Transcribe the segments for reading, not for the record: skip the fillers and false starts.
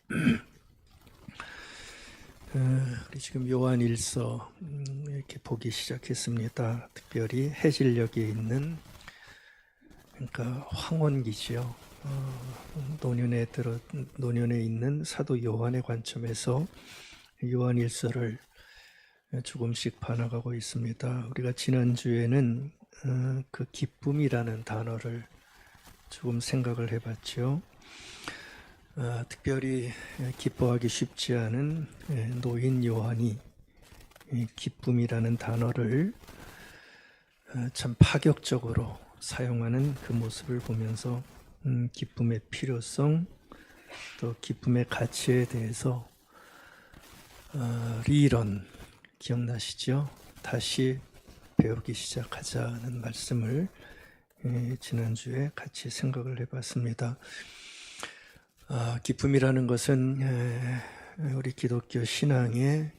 우리 지금 요한일서 이렇게 보기 시작했습니다. 특별히 해질녘에 있는 그러니까 황혼기지요. 노년에 있는 사도 요한의 관점에서 요한일서를 조금씩 봐나가고 있습니다. 우리가 지난주에는 그 기쁨이라는 단어를 조금 생각을 해봤죠. 특별히 기뻐하기 쉽지 않은 노인 요한이 기쁨이라는 단어를 참 파격적으로 사용하는 그 모습을 보면서 기쁨의 필요성, 또 기쁨의 가치에 대해서 리런 기억나시죠? 다시 배우기 시작하자는 말씀을 지난주에 같이 생각을 해봤습니다. 기쁨이라는 것은 우리 기독교 신앙에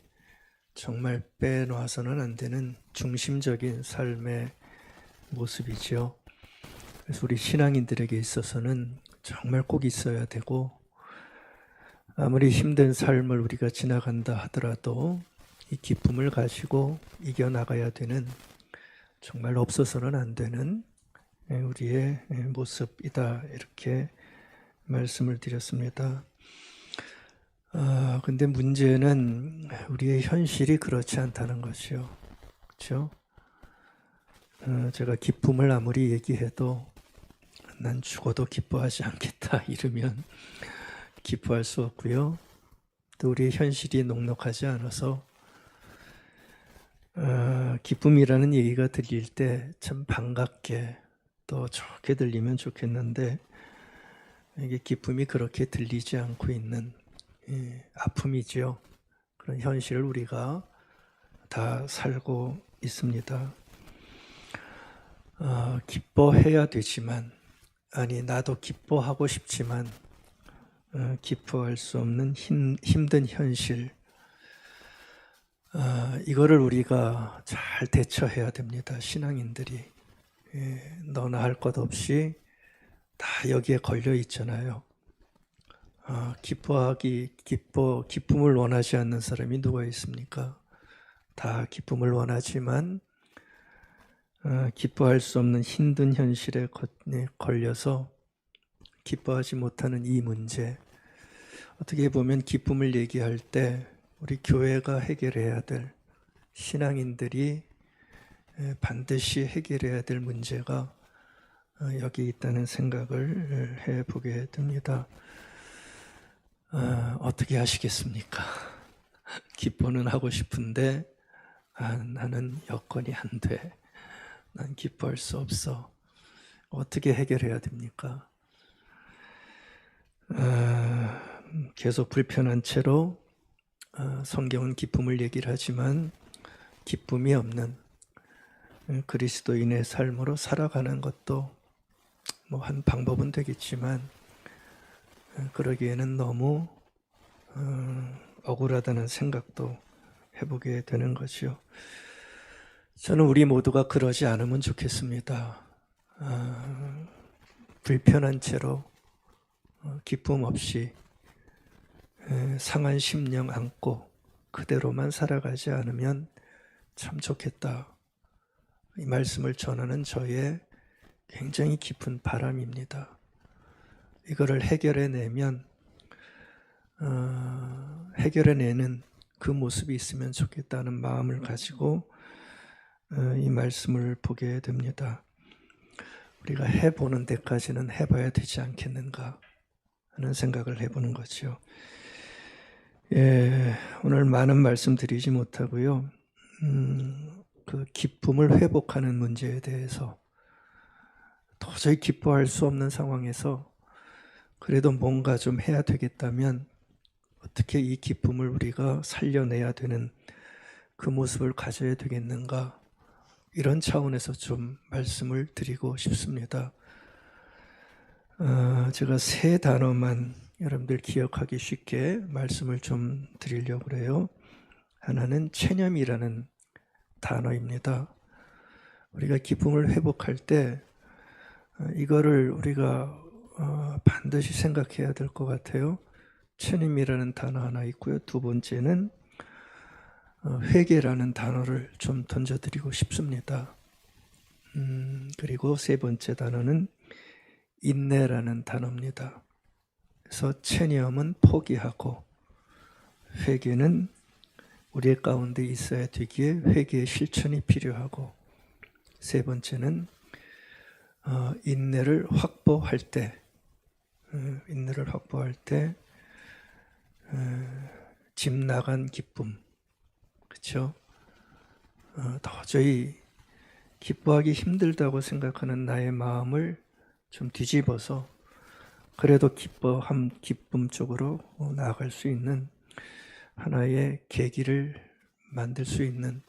정말 빼놓아서는 안 되는 중심적인 삶의 모습이죠. 그래서 우리 신앙인들에게 있어서는 정말 꼭 있어야 되고, 아무리 힘든 삶을 우리가 지나간다 하더라도 이 기쁨을 가지고 이겨나가야 되는, 정말 없어서는 안 되는 우리의 모습이다, 이렇게 말씀을 드렸습니다. 근데 문제는 우리의 현실이 그렇지 않다는 것이요. 그렇죠? 제가 기쁨을 아무리 얘기해도 난 죽어도 기뻐하지 않겠다 이러면 기뻐할 수 없고요. 또 우리의 현실이 녹록하지 않아서 기쁨이라는 얘기가 들릴 때 참 반갑게 또 좋게 들리면 좋겠는데, 이게 기쁨이 그렇게 들리지 않고 있는 아픔이죠. 그런 현실을 우리가 다 살고 있습니다. 기뻐해야 되지만, 나도 기뻐하고 싶지만 기뻐할 수 없는 힘든 현실, 이거를 우리가 잘 대처해야 됩니다. 신앙인들이 너나 할 것 없이 다 여기에 걸려 있잖아요. 기쁨을 원하지 않는 사람이 누가 있습니까? 다 기쁨을 원하지만 기뻐할 수 없는 힘든 현실에 걸려서 기뻐하지 못하는 이 문제, 어떻게 보면 기쁨을 얘기할 때 우리 교회가 해결해야 될, 신앙인들이 반드시 해결해야 될 문제가 여기 있다는 생각을 해보게 됩니다. 어떻게 하시겠습니까? 기뻐는 하고 싶은데 나는 여건이 안 돼. 난 기뻐할 수 없어. 어떻게 해결해야 됩니까? 계속 불편한 채로 성경은 기쁨을 얘기를 하지만 기쁨이 없는 그리스도인의 삶으로 살아가는 것도 뭐 한 방법은 되겠지만, 그러기에는 너무 억울하다는 생각도 해보게 되는 거죠. 저는 우리 모두가 그러지 않으면 좋겠습니다. 불편한 채로 기쁨 없이 상한 심령 안고 그대로만 살아가지 않으면 참 좋겠다. 이 말씀을 전하는 저의 굉장히 깊은 바람입니다. 이거를 해결해내면 해결해내는 그 모습이 있으면 좋겠다는 마음을 가지고 이 말씀을 보게 됩니다. 우리가 해보는 데까지는 해봐야 되지 않겠는가 하는 생각을 해보는 거죠. 오늘 많은 말씀 드리지 못하고요. 그 기쁨을 회복하는 문제에 대해서 도저히 기뻐할 수 없는 상황에서 그래도 뭔가 좀 해야 되겠다면 어떻게 이 기쁨을 우리가 살려내야 되는 그 모습을 가져야 되겠는가, 이런 차원에서 좀 말씀을 드리고 싶습니다. 제가 세 단어만 여러분들 기억하기 쉽게 말씀을 좀 드리려고 해요. 하나는 체념이라는 단어입니다. 우리가 기쁨을 회복할 때 이거를 우리가 반드시 생각해야 될 것 같아요. 체념이라는 단어 하나 있고요. 두 번째는 회개라는 단어를 좀 던져드리고 싶습니다. 그리고 세 번째 단어는 인내라는 단어입니다. 그래서 체념은 포기하고 회개는 우리 가운데 있어야 되기에 회개의 실천이 필요하고, 세 번째는 인내를 확보할 때 집 나간 기쁨, 그렇죠? 도저히 기뻐하기 힘들다고 생각하는 나의 마음을 좀 뒤집어서 그래도 기쁨 쪽으로 나아갈 수 있는 하나의 계기를 만들 수 있는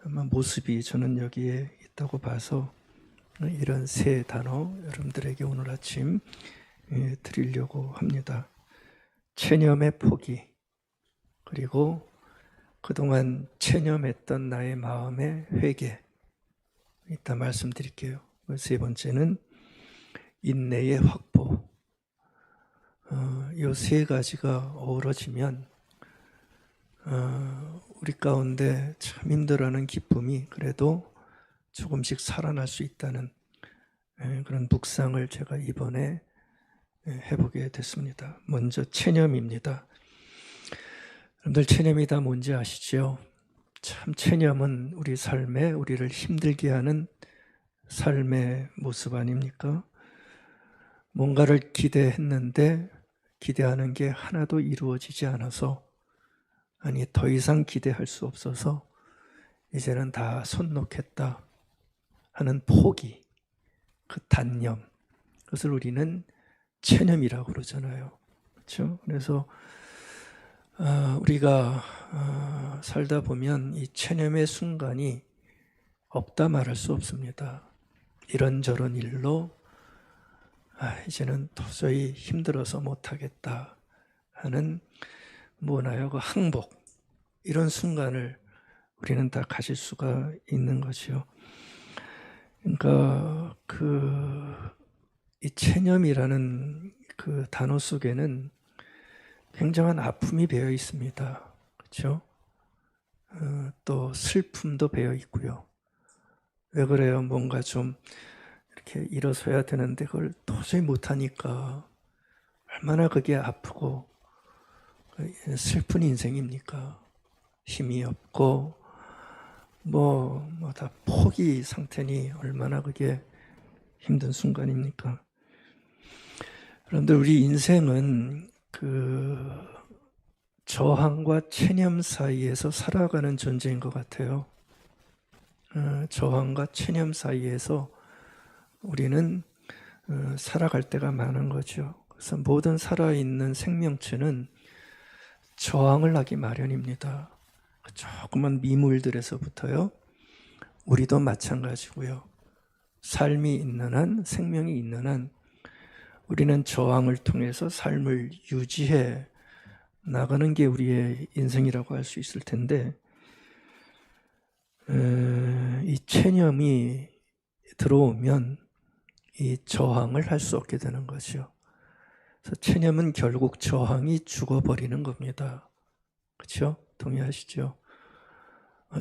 아마 모습이 저는 여기에 있다고 봐서 이런 세 단어 여러분들에게 오늘 아침 드리려고 합니다. 체념의 포기, 그리고 그동안 체념했던 나의 마음의 회개, 이따 말씀드릴게요. 세 번째는 인내의 확보. 이 세 가지가 어우러지면 우리 가운데 참 힘들어하는 기쁨이 그래도 조금씩 살아날 수 있다는 그런 묵상을 제가 이번에 해보게 됐습니다. 먼저 체념입니다. 여러분들 체념이 다 뭔지 아시죠? 참 체념은 우리 삶에 우리를 힘들게 하는 삶의 모습 아닙니까? 뭔가를 기대했는데 기대하는 게 하나도 이루어지지 않아서, 아니 더 이상 기대할 수 없어서 이제는 다 손 놓겠다 하는 포기, 그 단념, 그것을 우리는 체념이라고 그러잖아요. 그렇죠? 그래서 우리가 살다 보면 이 체념의 순간이 없다 말할 수 없습니다. 이런저런 일로 이제는 도저히 힘들어서 못하겠다 하는 뭐나요? 그 항복, 이런 순간을 우리는 다 가질 수가 있는 거죠. 그러니까 이 체념이라는 그 단어 속에는 굉장한 아픔이 배어 있습니다. 그렇죠? 또 슬픔도 배어 있고요. 왜 그래요? 뭔가 좀 이렇게 일어서야 되는데 그걸 도저히 못하니까 얼마나 그게 아프고 슬픈 인생입니까? 힘이 없고 다 포기 상태니 얼마나 그게 힘든 순간입니까? 그런데 우리 인생은 저항과 체념 사이에서 살아가는 존재인 것 같아요. 저항과 체념 사이에서 우리는 살아갈 때가 많은 거죠. 그래서 모든 살아있는 생명체는 저항을 하기 마련입니다. 조그만 미물들에서부터요. 우리도 마찬가지고요. 삶이 있는 한, 생명이 있는 한 우리는 저항을 통해서 삶을 유지해 나가는 게 우리의 인생이라고 할 수 있을 텐데, 이 체념이 들어오면 이 저항을 할 수 없게 되는 거죠. 그래서 체념은 결국 저항이 죽어버리는 겁니다. 그렇죠? 동의하시죠?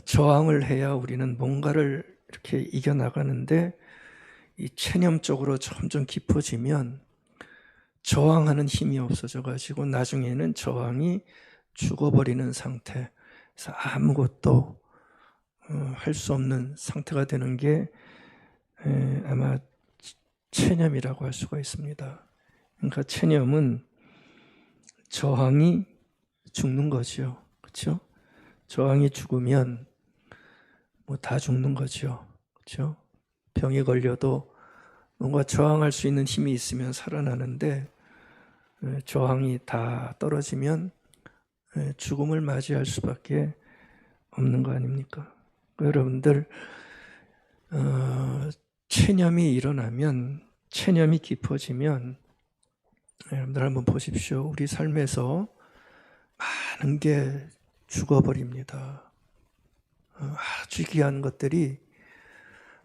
저항을 해야 우리는 뭔가를 이렇게 이겨나가는데, 이 체념 쪽으로 점점 깊어지면 저항하는 힘이 없어져가지고 나중에는 저항이 죽어버리는 상태, 그래서 아무것도 할 수 없는 상태가 되는 게 아마 체념이라고 할 수가 있습니다. 그러니까 체념은 저항이 죽는 거죠. 그렇죠? 저항이 죽으면 다 죽는 거죠. 그렇죠? 병에 걸려도 뭔가 저항할 수 있는 힘이 있으면 살아나는데 저항이 다 떨어지면 죽음을 맞이할 수밖에 없는 거 아닙니까? 여러분들 체념이 일어나면, 체념이 깊어지면 여러분들 한번 보십시오. 우리 삶에서 많은 게 죽어버립니다. 아주 귀한 것들이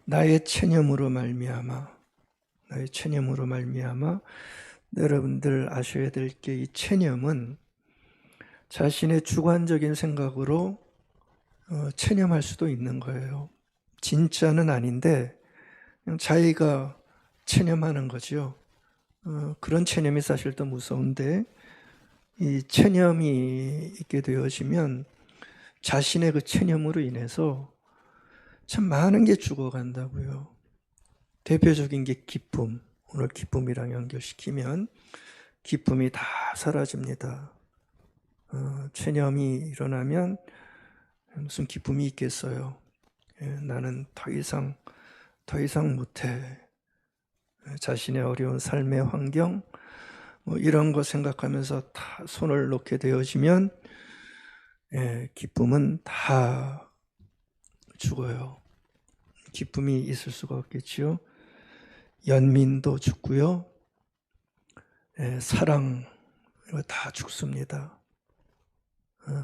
나의 체념으로 말미암아 여러분들 아셔야 될 게 이 체념은 자신의 주관적인 생각으로 체념할 수도 있는 거예요. 진짜는 아닌데 그냥 자기가 체념하는 거죠. 그런 체념이 사실 더 무서운데 이 체념이 있게 되어지면 자신의 그 체념으로 인해서 참 많은 게 죽어간다고요. 대표적인 게 기쁨. 오늘 기쁨이랑 연결시키면 기쁨이 다 사라집니다. 체념이 일어나면 무슨 기쁨이 있겠어요. 나는 더 이상 못해. 자신의 어려운 삶의 환경, 이런 거 생각하면서 다 손을 놓게 되어지면 기쁨은 다 죽어요. 기쁨이 있을 수가 없겠지요. 연민도 죽고요. 사랑, 이거 다 죽습니다.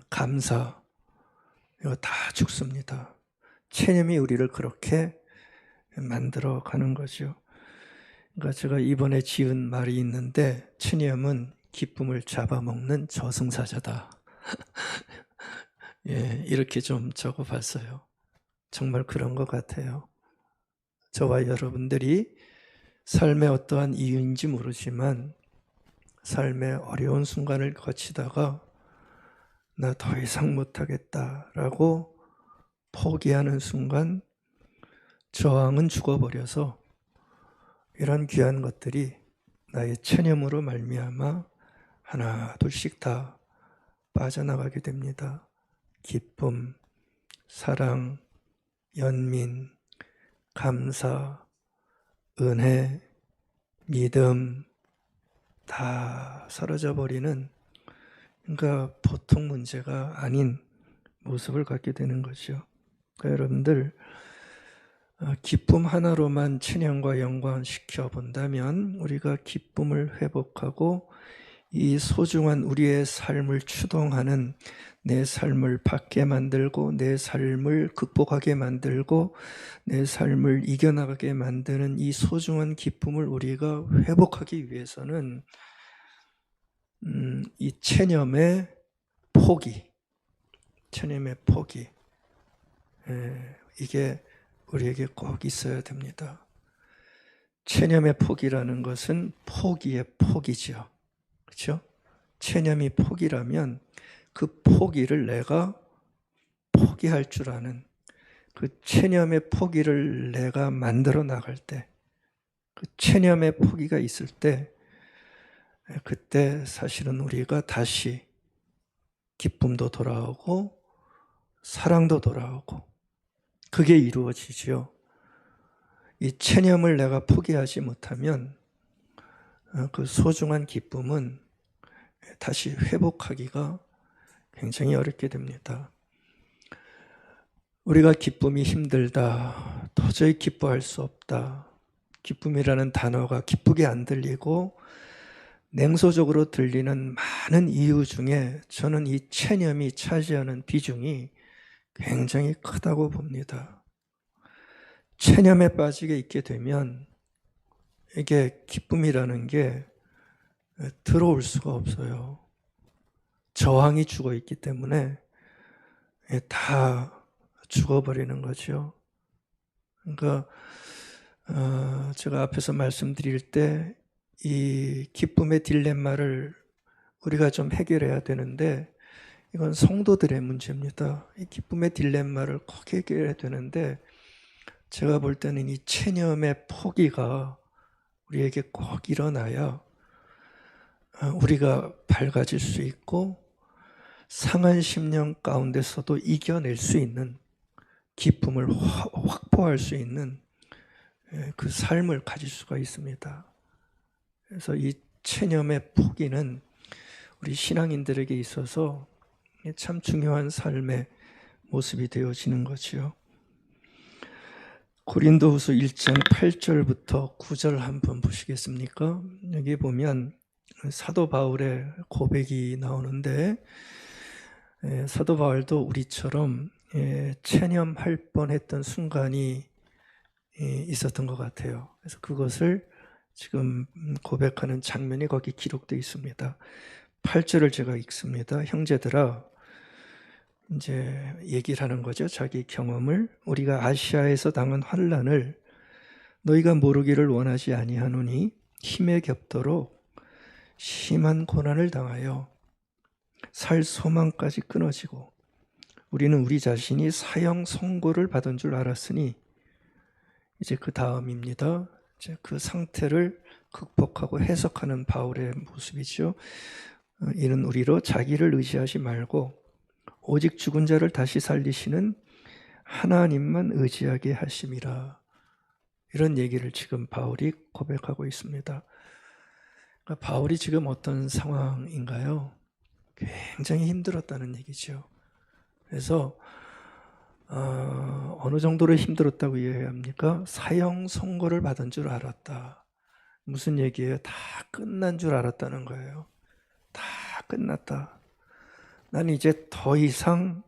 감사, 이거 다 죽습니다. 체념이 우리를 그렇게 만들어 가는 거죠. 그러니까 제가 이번에 지은 말이 있는데 체념은 기쁨을 잡아먹는 저승사자다. 이렇게 좀 적어봤어요. 정말 그런 것 같아요. 저와 여러분들이 삶의 어떠한 이유인지 모르지만 삶의 어려운 순간을 거치다가 나 더 이상 못하겠다라고 포기하는 순간 저항은 죽어버려서 이런 귀한 것들이 나의 체념으로 말미암아 하나 둘씩 다 빠져나가게 됩니다. 기쁨, 사랑, 연민, 감사, 은혜, 믿음 다 사라져 버리는, 그러니까 보통 문제가 아닌 모습을 갖게 되는 거죠. 그러니까 여러분들 기쁨 하나로만 체념과 연관시켜 본다면 우리가 기쁨을 회복하고 이 소중한 우리의 삶을 추동하는, 내 삶을 받게 만들고 내 삶을 극복하게 만들고 내 삶을 이겨나가게 만드는 이 소중한 기쁨을 우리가 회복하기 위해서는 이 체념의 포기, 이게 우리에게 꼭 있어야 됩니다. 체념의 포기라는 것은 포기의 포기죠. 그렇죠? 체념이 포기라면 그 포기를 내가 포기할 줄 아는, 그 체념의 포기를 내가 만들어 나갈 때, 그 체념의 포기가 있을 때, 그때 사실은 우리가 다시 기쁨도 돌아오고 사랑도 돌아오고 그게 이루어지죠. 이 체념을 내가 포기하지 못하면 그 소중한 기쁨은 다시 회복하기가 굉장히 어렵게 됩니다. 우리가 기쁨이 힘들다, 도저히 기뻐할 수 없다, 기쁨이라는 단어가 기쁘게 안 들리고 냉소적으로 들리는 많은 이유 중에 저는 이 체념이 차지하는 비중이 굉장히 크다고 봅니다. 체념에 빠지게 있게 되면 이게 기쁨이라는 게 들어올 수가 없어요. 저항이 죽어 있기 때문에 다 죽어버리는 거죠. 그러니까 제가 앞에서 말씀드릴 때 이 기쁨의 딜레마를 우리가 좀 해결해야 되는데 이건 성도들의 문제입니다. 이 기쁨의 딜레마를 꼭 해결해야 되는데 제가 볼 때는 이 체념의 포기가 우리에게 꼭 일어나야 우리가 밝아질 수 있고 상한 심령 가운데서도 이겨낼 수 있는, 기쁨을 확보할 수 있는 그 삶을 가질 수가 있습니다. 그래서 이 체념의 포기는 우리 신앙인들에게 있어서 참 중요한 삶의 모습이 되어지는 거지요. 고린도후서 1장 8절부터 9절 한번 보시겠습니까? 여기 보면 사도 바울의 고백이 나오는데 사도 바울도 우리처럼 체념할 뻔했던 순간이 있었던 것 같아요. 그래서 그것을 지금 고백하는 장면이 거기 기록되어 있습니다. 8절을 제가 읽습니다. 형제들아, 이제 얘기를 하는 거죠. 자기 경험을. 우리가 아시아에서 당한 환난을 너희가 모르기를 원하지 아니하노니 힘에 겹도록 심한 고난을 당하여 살 소망까지 끊어지고 우리는 우리 자신이 사형 선고를 받은 줄 알았으니, 이제 그 다음입니다. 이제 그 상태를 극복하고 해석하는 바울의 모습이죠. 이는 우리로 자기를 의지하지 말고 오직 죽은 자를 다시 살리시는 하나님만 의지하게 하심이라. 이런 얘기를 지금 바울이 고백하고 있습니다. 그러니까 바울이 지금 어떤 상황인가요? 굉장히 힘들었다는 얘기죠. 그래서 어느 정도로 힘들었다고 이해해야 합니까? 사형 선고를 받은 줄 알았다. 무슨 얘기예요? 다 끝난 줄 알았다는 거예요. 다 끝났다. 나는 이제 더 이상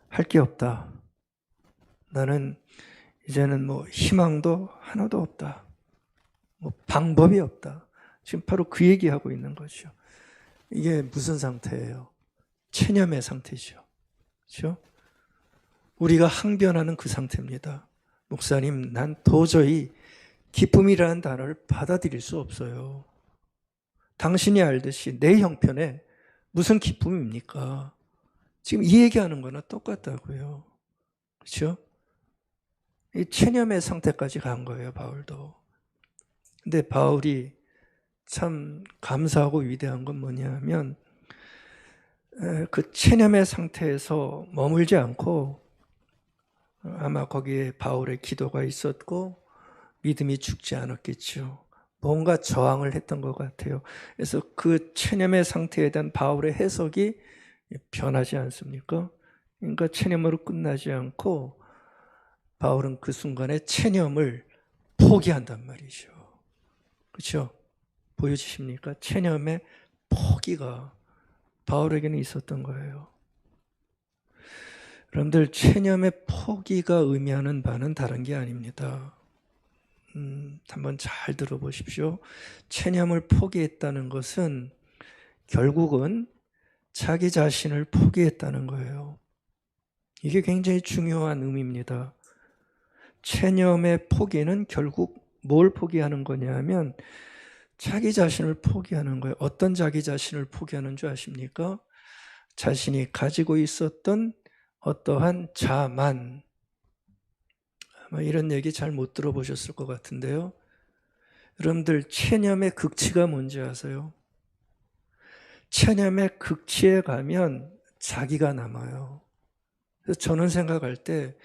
할 게 없다. 나는 이제는 뭐 희망도 하나도 없다. 뭐 방법이 없다. 지금 바로 그 얘기하고 있는 거죠. 이게 무슨 상태예요? 체념의 상태죠. 그렇죠? 우리가 항변하는 그 상태입니다. 목사님, 난 도저히 기쁨이라는 단어를 받아들일 수 없어요. 당신이 알듯이 내 형편에 무슨 기쁨입니까? 지금 이 얘기하는 거나 똑같다고요. 그렇죠? 이 체념의 상태까지 간 거예요, 바울도. 근데 바울이 참 감사하고 위대한 건 뭐냐면 그 체념의 상태에서 머물지 않고, 아마 거기에 바울의 기도가 있었고 믿음이 죽지 않았겠죠. 뭔가 저항을 했던 것 같아요. 그래서 그 체념의 상태에 대한 바울의 해석이 변하지 않습니까? 그러니까 체념으로 끝나지 않고 바울은 그 순간에 체념을 포기한단 말이죠. 그렇죠? 보여주십니까? 체념의 포기가 바울에게는 있었던 거예요. 여러분들, 체념의 포기가 의미하는 바는 다른 게 아닙니다. 한번 잘 들어보십시오. 체념을 포기했다는 것은 결국은 자기 자신을 포기했다는 거예요. 이게 굉장히 중요한 의미입니다. 체념의 포기는 결국 뭘 포기하는 거냐면 자기 자신을 포기하는 거예요. 어떤 자기 자신을 포기하는 줄 아십니까? 자신이 가지고 있었던 어떠한 자만, 아마 이런 얘기 잘 못 들어보셨을 것 같은데요. 여러분들, 체념의 극치가 뭔지 아세요? 체념의 극치에 가면 자기가 남아요. 그래서 저는 생각할 때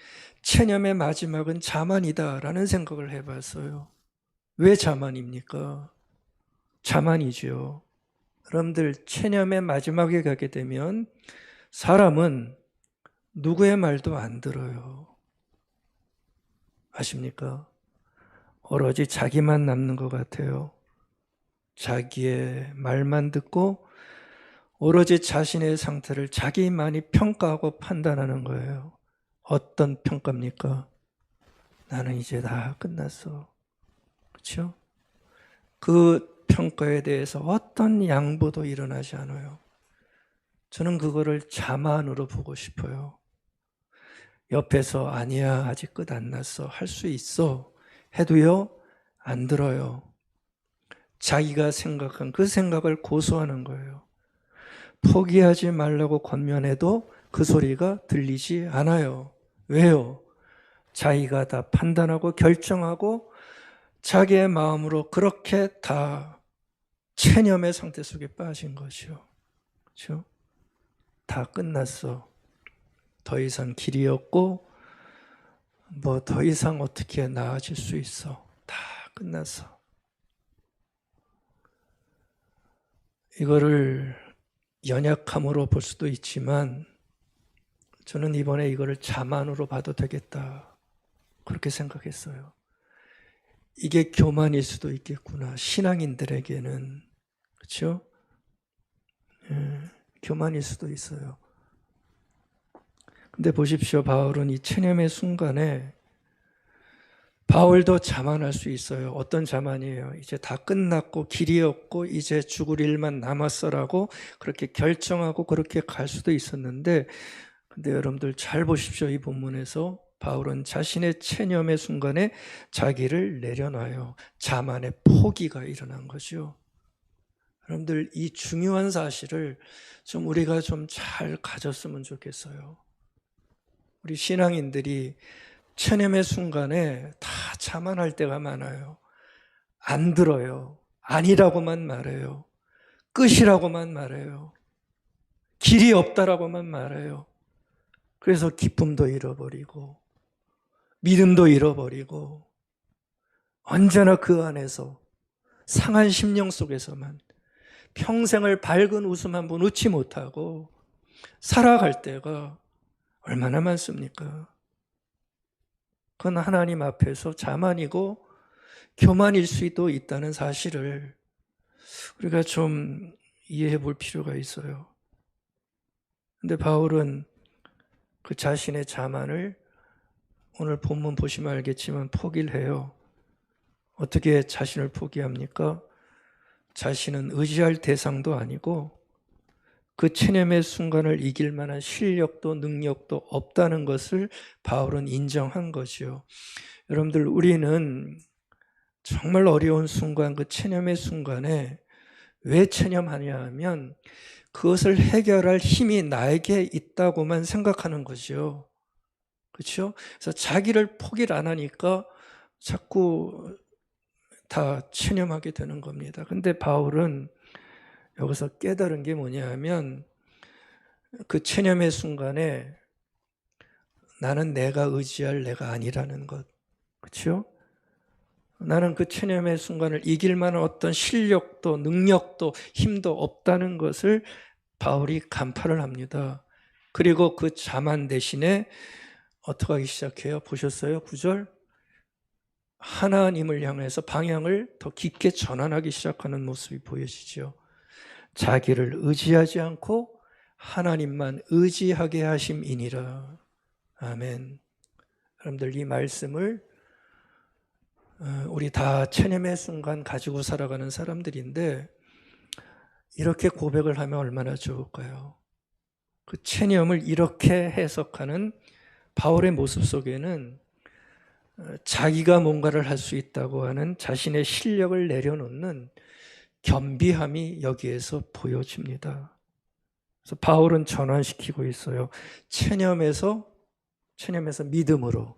체념의 마지막은 자만이다라는 생각을 해봤어요. 왜 자만입니까? 자만이죠. 여러분들, 체념의 마지막에 가게 되면 사람은 누구의 말도 안 들어요. 아십니까? 오로지 자기만 남는 것 같아요. 자기의 말만 듣고 오로지 자신의 상태를 자기만이 평가하고 판단하는 거예요. 어떤 평가입니까? 나는 이제 다 끝났어. 그렇죠? 그 평가에 대해서 어떤 양보도 일어나지 않아요. 저는 그거를 자만으로 보고 싶어요. 옆에서 아니야, 아직 끝 안 났어, 할 수 있어 해도요, 안 들어요. 자기가 생각한 그 생각을 고수하는 거예요. 포기하지 말라고 권면해도 그 소리가 들리지 않아요. 왜요? 자기가 다 판단하고 결정하고 자기의 마음으로 그렇게 다 체념의 상태 속에 빠진 거죠. 그렇죠? 다 끝났어. 더 이상 길이 없고 뭐 더 이상 어떻게 나아질 수 있어. 다 끝났어. 이거를 연약함으로 볼 수도 있지만 저는 이번에 이거를 자만으로 봐도 되겠다, 그렇게 생각했어요. 이게 교만일 수도 있겠구나, 신앙인들에게는. 그렇죠? 교만일 수도 있어요. 근데 보십시오. 바울은 이 체념의 순간에 바울도 자만할 수 있어요. 어떤 자만이에요? 이제 다 끝났고 길이 없고 이제 죽을 일만 남았어라고 그렇게 결정하고 그렇게 갈 수도 있었는데, 근데 여러분들 잘 보십시오. 이 본문에서 바울은 자신의 체념의 순간에 자기를 내려놔요. 자만의 포기가 일어난 거죠. 여러분들 이 중요한 사실을 좀 우리가 좀 잘 가졌으면 좋겠어요. 우리 신앙인들이 체념의 순간에 다 자만할 때가 많아요. 안 들어요. 아니라고만 말해요. 끝이라고만 말해요. 길이 없다라고만 말해요. 그래서 기쁨도 잃어버리고 믿음도 잃어버리고 언제나 그 안에서 상한 심령 속에서만 평생을 밝은 웃음 한 번 웃지 못하고 살아갈 때가 얼마나 많습니까? 그건 하나님 앞에서 자만이고 교만일 수도 있다는 사실을 우리가 좀 이해해 볼 필요가 있어요. 근데 바울은 그 자신의 자만을 오늘 본문 보시면 알겠지만 포기를 해요. 어떻게 자신을 포기합니까? 자신은 의지할 대상도 아니고 그 체념의 순간을 이길 만한 실력도 능력도 없다는 것을 바울은 인정한 것이요. 여러분들, 우리는 정말 어려운 순간, 그 체념의 순간에 왜 체념하냐 하면 그것을 해결할 힘이 나에게 있다고만 생각하는 거죠. 그렇죠? 그래서 자기를 포기를 안 하니까 자꾸 다 체념하게 되는 겁니다. 근데 바울은 여기서 깨달은 게 뭐냐 하면 그 체념의 순간에 나는 내가 의지할 내가 아니라는 것. 그렇죠? 나는 그 체념의 순간을 이길 만한 어떤 실력도 능력도 힘도 없다는 것을 바울이 간파를 합니다. 그리고 그 자만 대신에 어떻게 하기 시작해요? 보셨어요? 9절? 하나님을 향해서 방향을 더 깊게 전환하기 시작하는 모습이 보여지죠. 자기를 의지하지 않고 하나님만 의지하게 하심이니라. 아멘. 여러분들 이 말씀을 우리 다 체념의 순간 가지고 살아가는 사람들인데 이렇게 고백을 하면 얼마나 좋을까요? 그 체념을 이렇게 해석하는 바울의 모습 속에는 자기가 뭔가를 할 수 있다고 하는 자신의 실력을 내려놓는 겸비함이 여기에서 보여집니다. 그래서 바울은 전환시키고 있어요. 체념에서 믿음으로,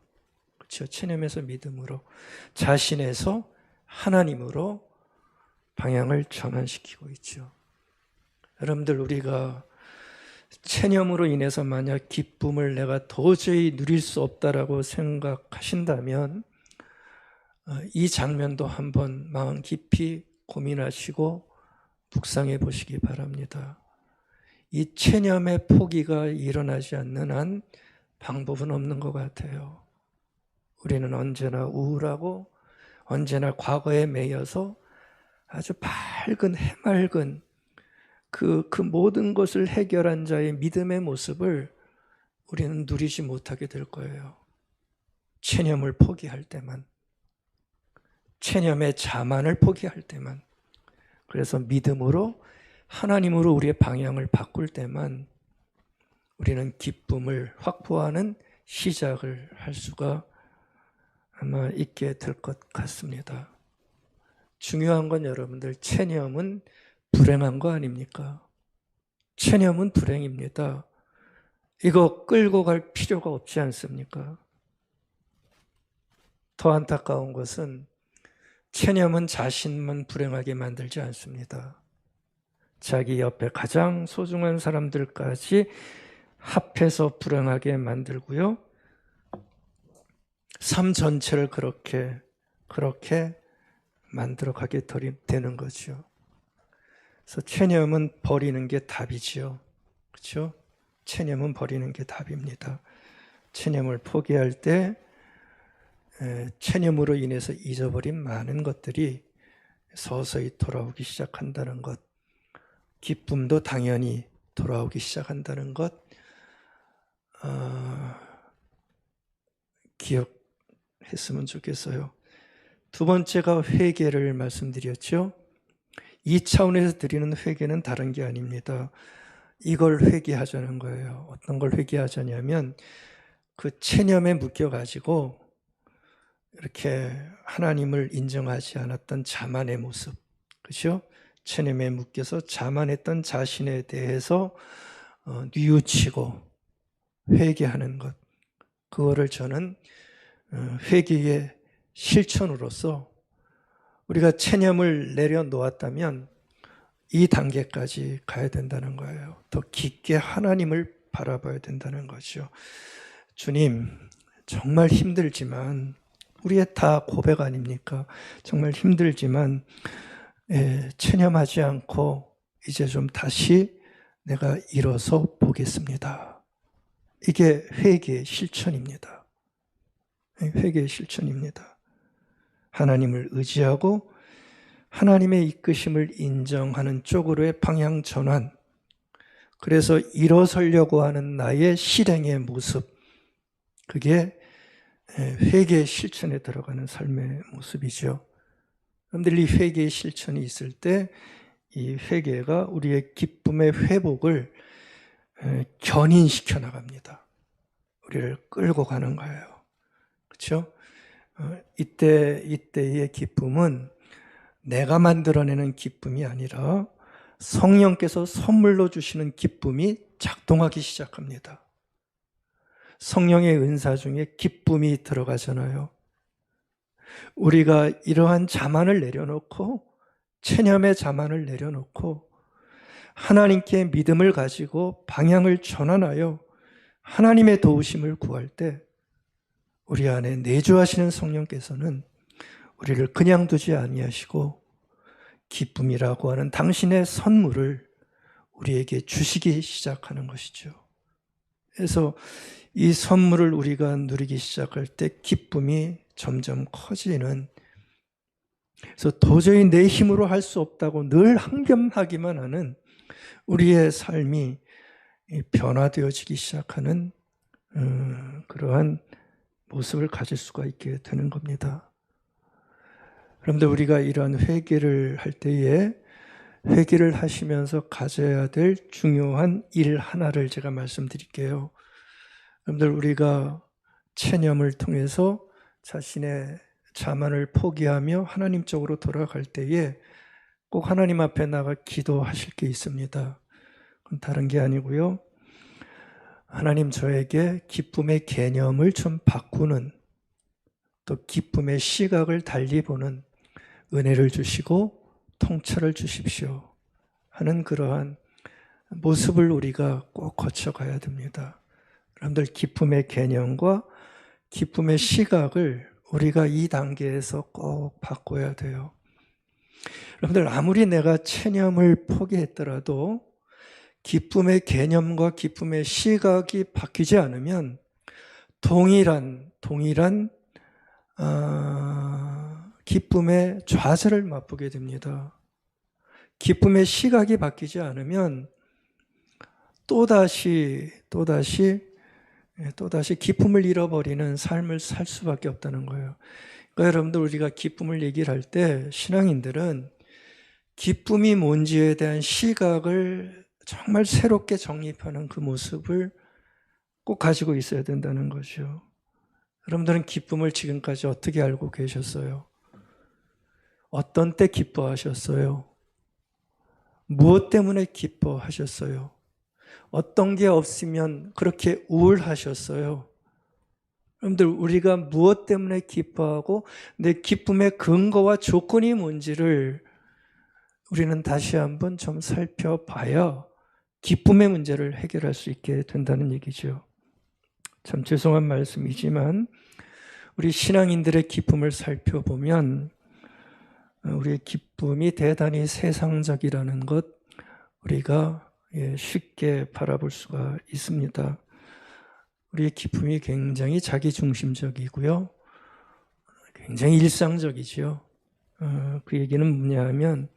그렇죠? 체념에서 믿음으로, 자신에서 하나님으로 방향을 전환시키고 있죠. 여러분들, 우리가 체념으로 인해서 만약 기쁨을 내가 도저히 누릴 수 없다라고 생각하신다면 이 장면도 한번 마음 깊이 고민하시고 묵상해 보시기 바랍니다. 이 체념의 포기가 일어나지 않는 한 방법은 없는 것 같아요. 우리는 언제나 우울하고 언제나 과거에 매여서 아주 밝은 해맑은 그 모든 것을 해결한 자의 믿음의 모습을 우리는 누리지 못하게 될 거예요. 체념을 포기할 때만, 체념의 자만을 포기할 때만, 그래서 믿음으로 하나님으로 우리의 방향을 바꿀 때만 우리는 기쁨을 확보하는 시작을 할 수가 아마 있게 될 것 같습니다. 중요한 건 여러분들, 체념은 불행한 거 아닙니까? 체념은 불행입니다. 이거 끌고 갈 필요가 없지 않습니까? 더 안타까운 것은 체념은 자신만 불행하게 만들지 않습니다. 자기 옆에 가장 소중한 사람들까지 합해서 불행하게 만들고요. 삶 전체를 그렇게 만들어 가게 되는 거죠. 그래서 체념은 버리는 게 답이지요. 그렇죠? 체념은 버리는 게 답입니다. 체념을 포기할 때 체념으로 인해서 잊어버린 많은 것들이 서서히 돌아오기 시작한다는 것, 기쁨도 당연히 돌아오기 시작한다는 것, 기억해 했으면 좋겠어요. 두 번째가 회개를 말씀드렸죠. 이 차원에서 드리는 회개는 다른 게 아닙니다. 이걸 회개하자는 거예요. 어떤 걸 회개하자냐면 그 체념에 묶여가지고 이렇게 하나님을 인정하지 않았던 자만의 모습, 그렇죠? 체념에 묶여서 자만했던 자신에 대해서 뉘우치고 회개하는 것, 그거를 저는 회개의 실천으로서 우리가 체념을 내려놓았다면 이 단계까지 가야 된다는 거예요. 더 깊게 하나님을 바라봐야 된다는 거죠. 주님, 정말 힘들지만, 우리의 다 고백 아닙니까? 정말 힘들지만 체념하지 않고 이제 좀 다시 내가 일어서 보겠습니다. 이게 회개의 실천입니다. 회개의 실천입니다. 하나님을 의지하고 하나님의 이끄심을 인정하는 쪽으로의 방향 전환, 그래서 일어서려고 하는 나의 실행의 모습, 그게 회개의 실천에 들어가는 삶의 모습이죠. 여러분들 이 회개의 실천이 있을 때 이 회개가 우리의 기쁨의 회복을 견인시켜 나갑니다. 우리를 끌고 가는 거예요. 그렇죠? 이때의 기쁨은 내가 만들어내는 기쁨이 아니라 성령께서 선물로 주시는 기쁨이 작동하기 시작합니다. 성령의 은사 중에 기쁨이 들어가잖아요. 우리가 이러한 자만을 내려놓고, 체념의 자만을 내려놓고 하나님께 믿음을 가지고 방향을 전환하여 하나님의 도우심을 구할 때 우리 안에 내주하시는 성령께서는 우리를 그냥 두지 아니하시고 기쁨이라고 하는 당신의 선물을 우리에게 주시기 시작하는 것이죠. 그래서 이 선물을 우리가 누리기 시작할 때 기쁨이 점점 커지는, 그래서 도저히 내 힘으로 할 수 없다고 늘 항변하기만 하는 우리의 삶이 변화되어지기 시작하는 그러한 모습을 가질 수가 있게 되는 겁니다. 그런데 우리가 이러한 회개를 할 때에 회개를 하시면서 가져야 될 중요한 일 하나를 제가 말씀드릴게요. 여러분들 우리가 체념을 통해서 자신의 자만을 포기하며 하나님 쪽으로 돌아갈 때에 꼭 하나님 앞에 나가 기도하실 게 있습니다. 그건 다른 게 아니고요. 하나님, 저에게 기쁨의 개념을 좀 바꾸는, 또 기쁨의 시각을 달리 보는 은혜를 주시고 통찰을 주십시오 하는 그러한 모습을 우리가 꼭 거쳐가야 됩니다. 여러분들 기쁨의 개념과 기쁨의 시각을 우리가 이 단계에서 꼭 바꿔야 돼요. 여러분들 아무리 내가 체념을 포기했더라도 기쁨의 개념과 기쁨의 시각이 바뀌지 않으면 동일한 기쁨의 좌절을 맛보게 됩니다. 기쁨의 시각이 바뀌지 않으면 또다시 기쁨을 잃어버리는 삶을 살 수밖에 없다는 거예요. 그러니까 여러분들 우리가 기쁨을 얘기를 할 때 신앙인들은 기쁨이 뭔지에 대한 시각을 정말 새롭게 정립하는 그 모습을 꼭 가지고 있어야 된다는 거죠. 여러분들은 기쁨을 지금까지 어떻게 알고 계셨어요? 어떤 때 기뻐하셨어요? 무엇 때문에 기뻐하셨어요? 어떤 게 없으면 그렇게 우울하셨어요? 여러분들 우리가 무엇 때문에 기뻐하고 내 기쁨의 근거와 조건이 뭔지를 우리는 다시 한번 좀 살펴봐야 기쁨의 문제를 해결할 수 있게 된다는 얘기죠. 참 죄송한 말씀이지만 우리 신앙인들의 기쁨을 살펴보면 우리의 기쁨이 대단히 세상적이라는 것 우리가 쉽게 바라볼 수가 있습니다. 우리의 기쁨이 굉장히 자기중심적이고요. 굉장히 일상적이죠. 그 얘기는 뭐냐 하면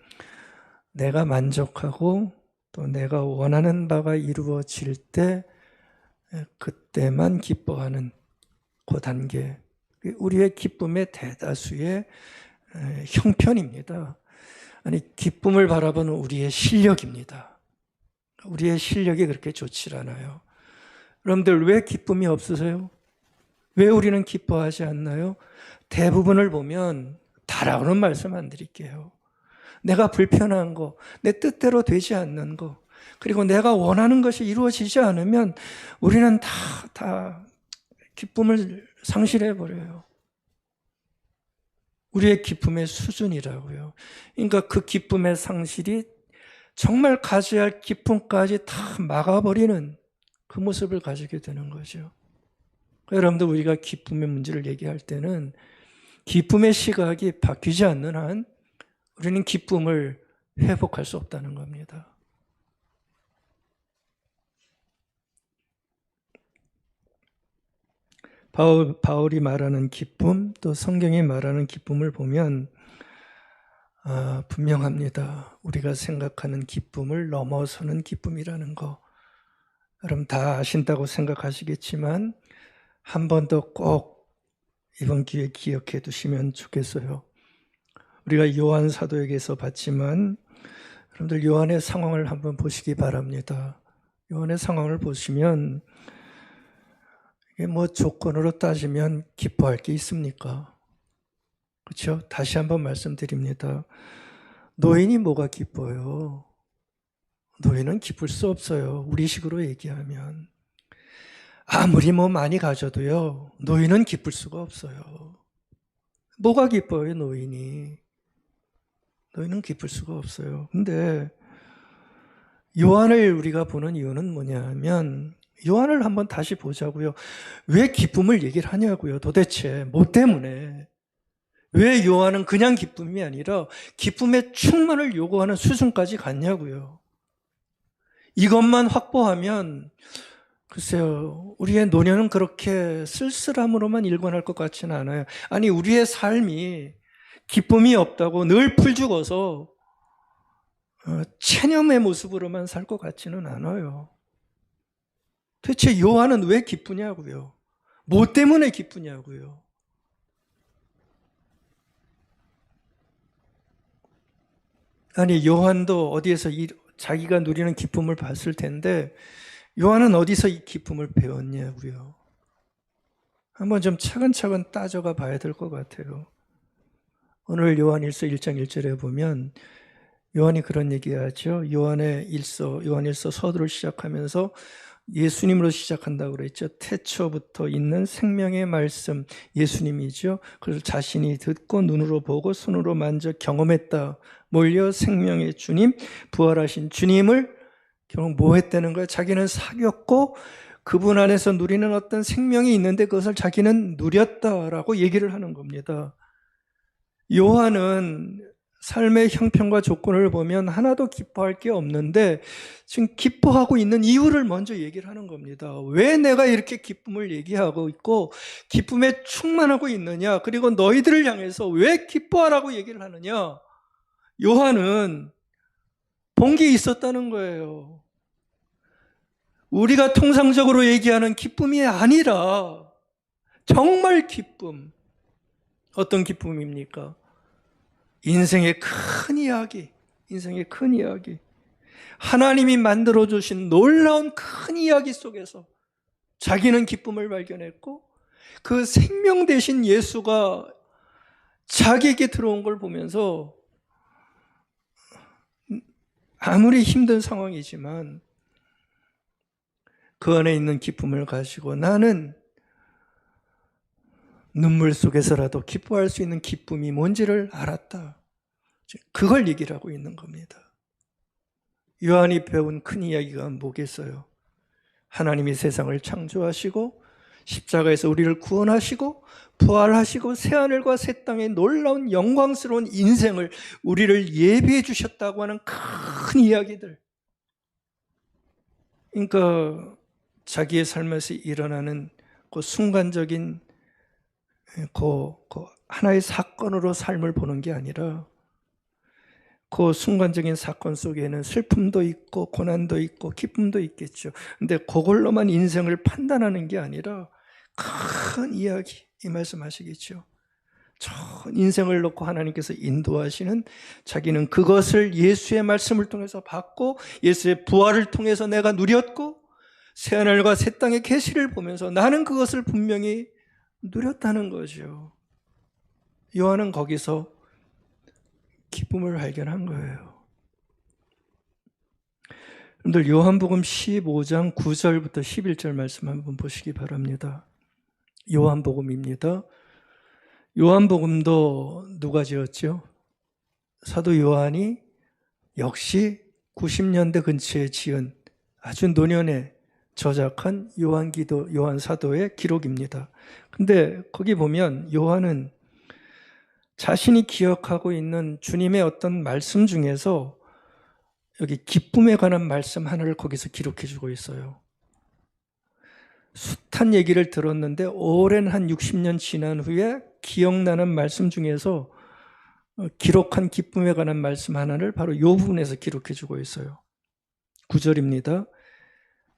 내가 만족하고 또 내가 원하는 바가 이루어질 때 그때만 기뻐하는 그 단계, 우리의 기쁨의 대다수의 형편입니다. 아니, 기쁨을 바라보는 우리의 실력입니다. 우리의 실력이 그렇게 좋지 않아요. 여러분들 왜 기쁨이 없으세요? 왜 우리는 기뻐하지 않나요? 대부분을 보면 다라고는 말씀 안 드릴게요. 내가 불편한 거, 내 뜻대로 되지 않는 거, 그리고 내가 원하는 것이 이루어지지 않으면 우리는 다 기쁨을 상실해버려요. 우리의 기쁨의 수준이라고요. 그러니까 그 기쁨의 상실이 정말 가져야 할 기쁨까지 다 막아버리는 그 모습을 가지게 되는 거죠. 여러분들 우리가 기쁨의 문제를 얘기할 때는 기쁨의 시각이 바뀌지 않는 한 우리는 기쁨을 회복할 수 없다는 겁니다. 바울이 말하는 기쁨, 또 성경이 말하는 기쁨을 보면 분명합니다. 우리가 생각하는 기쁨을 넘어서는 기쁨이라는 거. 여러분 다 아신다고 생각하시겠지만 한 번 더 꼭 이번 기회에 기억해 두시면 좋겠어요. 우리가 요한 사도에게서 봤지만 여러분들 요한의 상황을 한번 보시기 바랍니다. 요한의 상황을 보시면 이게 뭐 조건으로 따지면 기뻐할 게 있습니까? 그렇죠? 다시 한번 말씀드립니다. 노인이 뭐가 기뻐요? 노인은 기쁠 수 없어요. 우리식으로 얘기하면. 아무리 뭐 많이 가져도요, 노인은 기쁠 수가 없어요. 뭐가 기뻐요, 노인이? 노인은 기쁠 수가 없어요. 근데 요한을 우리가 보는 이유는 뭐냐 하면 요한을 한번 다시 보자고요. 왜 기쁨을 얘기를 하냐고요. 도대체 뭐 때문에? 왜 요한은 그냥 기쁨이 아니라 기쁨의 충만을 요구하는 수준까지 갔냐고요. 이것만 확보하면 글쎄요, 우리의 노년은 그렇게 쓸쓸함으로만 일관할 것 같지는 않아요. 아니, 우리의 삶이 기쁨이 없다고 늘 풀죽어서 체념의 모습으로만 살 것 같지는 않아요. 도대체 요한은 왜 기쁘냐고요? 뭐 때문에 기쁘냐고요? 아니, 요한도 어디에서 자기가 누리는 기쁨을 봤을 텐데 요한은 어디서 이 기쁨을 배웠냐고요? 한번 좀 차근차근 따져가 봐야 될 것 같아요. 오늘 요한일서 1장 1절에 보면 요한이 그런 얘기하죠. 요한일서 서두를 시작하면서 예수님으로 시작한다고 그랬죠. 태초부터 있는 생명의 말씀, 예수님이죠. 그래서 자신이 듣고 눈으로 보고 손으로 만져 경험했다. 뭘요? 생명의 주님, 부활하신 주님을 결국 뭐 했다는 거예요? 자기는 사귀었고 그분 안에서 누리는 어떤 생명이 있는데 그것을 자기는 누렸다라고 얘기를 하는 겁니다. 요한은 삶의 형편과 조건을 보면 하나도 기뻐할 게 없는데 지금 기뻐하고 있는 이유를 먼저 얘기를 하는 겁니다. 왜 내가 이렇게 기쁨을 얘기하고 있고 기쁨에 충만하고 있느냐, 그리고 너희들을 향해서 왜 기뻐하라고 얘기를 하느냐. 요한은 본 게 있었다는 거예요. 우리가 통상적으로 얘기하는 기쁨이 아니라 정말 기쁨. 어떤 기쁨입니까? 인생의 큰 이야기, 인생의 큰 이야기. 하나님이 만들어주신 놀라운 큰 이야기 속에서 자기는 기쁨을 발견했고 그 생명 대신 예수가 자기에게 들어온 걸 보면서 아무리 힘든 상황이지만 그 안에 있는 기쁨을 가지고 나는 눈물 속에서라도 기뻐할 수 있는 기쁨이 뭔지를 알았다. 그걸 얘기를 하고 있는 겁니다. 요한이 배운 큰 이야기가 뭐겠어요? 하나님이 세상을 창조하시고 십자가에서 우리를 구원하시고 부활하시고 새하늘과 새 땅의 놀라운 영광스러운 인생을 우리를 예비해 주셨다고 하는 큰 이야기들. 그러니까 자기의 삶에서 일어나는 그 순간적인 그 하나의 사건으로 삶을 보는 게 아니라 그 순간적인 사건 속에는 슬픔도 있고 고난도 있고 기쁨도 있겠죠. 근데 그걸로만 인생을 판단하는 게 아니라 큰 이야기, 이 말씀 하시겠죠. 전 인생을 놓고 하나님께서 인도하시는, 자기는 그것을 예수의 말씀을 통해서 받고 예수의 부활을 통해서 내가 누렸고 새하늘과 새 땅의 계시를 보면서 나는 그것을 분명히 누렸다는 거죠. 요한은 거기서 기쁨을 발견한 거예요. 여러분들 요한복음 15장 9절부터 11절 말씀 한번 보시기 바랍니다. 요한복음입니다. 요한복음도 누가 지었죠? 사도 요한이 역시 90년대 근처에 지은 아주 노년에 저작한 요한기도, 요한사도의 기록입니다. 근데 거기 보면 요한은 자신이 기억하고 있는 주님의 어떤 말씀 중에서 여기 기쁨에 관한 말씀 하나를 거기서 기록해 주고 있어요. 숱한 얘기를 들었는데 오랜 한 60년 지난 후에 기억나는 말씀 중에서 기록한 기쁨에 관한 말씀 하나를 바로 이 부분에서 기록해 주고 있어요. 9절입니다.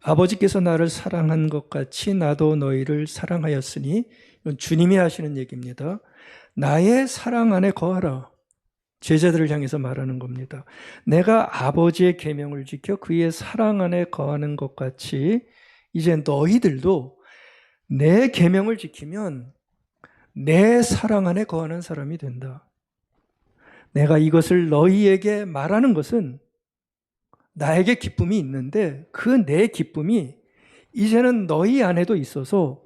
아버지께서 나를 사랑한 것 같이 나도 너희를 사랑하였으니, 이건 주님이 하시는 얘기입니다. 나의 사랑 안에 거하라. 제자들을 향해서 말하는 겁니다. 내가 아버지의 계명을 지켜 그의 사랑 안에 거하는 것 같이 이제 너희들도 내 계명을 지키면 내 사랑 안에 거하는 사람이 된다. 내가 이것을 너희에게 말하는 것은 나에게 기쁨이 있는데 그 내 기쁨이 이제는 너희 안에도 있어서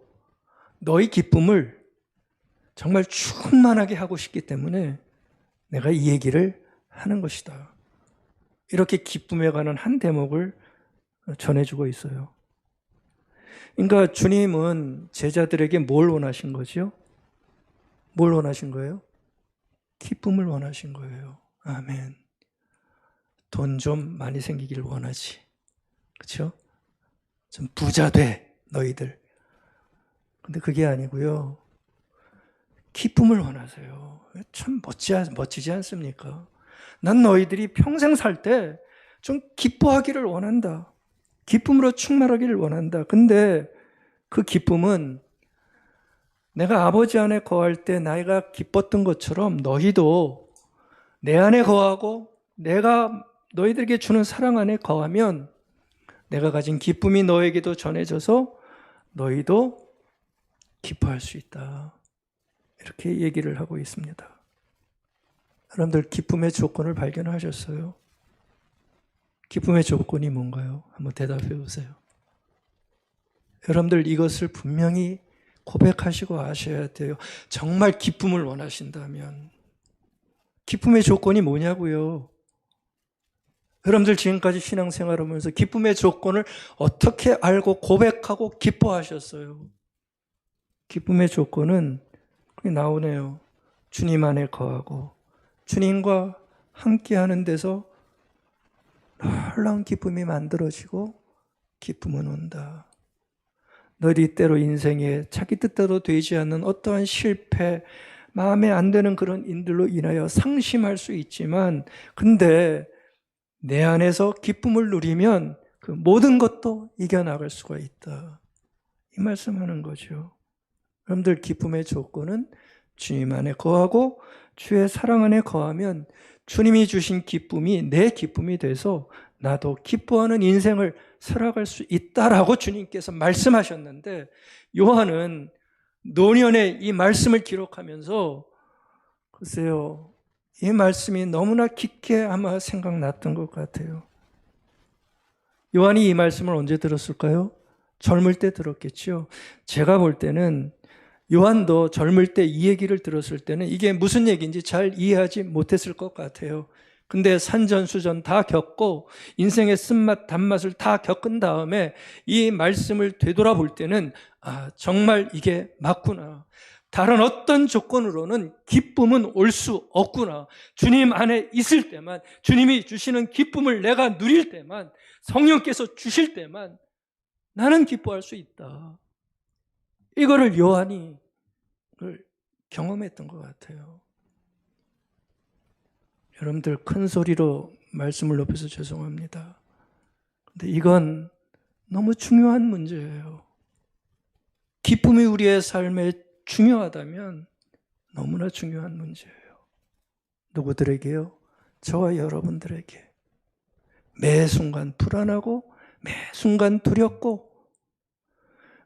너희 기쁨을 정말 충만하게 하고 싶기 때문에 내가 이 얘기를 하는 것이다. 이렇게 기쁨에 관한 한 대목을 전해주고 있어요. 그러니까 주님은 제자들에게 뭘 원하신 거죠? 뭘 원하신 거예요? 기쁨을 원하신 거예요. 아멘. 돈 좀 많이 생기길 원하지. 그렇죠? 좀 부자 돼, 너희들. 근데 그게 아니고요. 기쁨을 원하세요. 참 멋지지 않습니까? 난 너희들이 평생 살 때 좀 기뻐하기를 원한다. 기쁨으로 충만하기를 원한다. 근데 그 기쁨은 내가 아버지 안에 거할 때 나이가 기뻤던 것처럼 너희도 내 안에 거하고 내가 너희들에게 주는 사랑 안에 거하면 내가 가진 기쁨이 너에게도 전해져서 너희도 기뻐할 수 있다. 이렇게 얘기를 하고 있습니다. 여러분들 기쁨의 조건을 발견하셨어요? 기쁨의 조건이 뭔가요? 한번 대답해 보세요. 여러분들 이것을 분명히 고백하시고 아셔야 돼요. 정말 기쁨을 원하신다면. 기쁨의 조건이 뭐냐고요? 여러분들 지금까지 신앙생활하면서 기쁨의 조건을 어떻게 알고 고백하고 기뻐하셨어요? 기쁨의 조건은 나오네요. 주님 안에 거하고 주님과 함께하는 데서 놀라운 기쁨이 만들어지고 기쁨은 온다. 너희들이 때로 인생에 자기 뜻대로 되지 않는 어떠한 실패, 마음에 안 드는 그런 일들로 인하여 상심할 수 있지만 근데 내 안에서 기쁨을 누리면 그 모든 것도 이겨나갈 수가 있다. 이 말씀하는 거죠. 여러분들 기쁨의 조건은 주님 안에 거하고 주의 사랑 안에 거하면 주님이 주신 기쁨이 내 기쁨이 돼서 나도 기뻐하는 인생을 살아갈 수 있다라고 주님께서 말씀하셨는데 요한은 노년에 이 말씀을 기록하면서 글쎄요, 이 말씀이 너무나 깊게 아마 생각났던 것 같아요. 요한이 이 말씀을 언제 들었을까요? 젊을 때 들었겠죠. 제가 볼 때는 요한도 젊을 때 이 얘기를 들었을 때는 이게 무슨 얘기인지 잘 이해하지 못했을 것 같아요. 근데 산전수전 다 겪고 인생의 쓴맛 단맛을 다 겪은 다음에 이 말씀을 되돌아볼 때는 아, 정말 이게 맞구나. 다른 어떤 조건으로는 기쁨은 올 수 없구나. 주님 안에 있을 때만, 주님이 주시는 기쁨을 내가 누릴 때만, 성령께서 주실 때만 나는 기뻐할 수 있다. 이거를 요한이 경험했던 것 같아요. 여러분들 큰 소리로 말씀을 높여서 죄송합니다. 근데 이건 너무 중요한 문제예요. 기쁨이 우리의 삶에 중요하다면 너무나 중요한 문제예요. 누구들에게요? 저와 여러분들에게. 매 순간 불안하고 매 순간 두렵고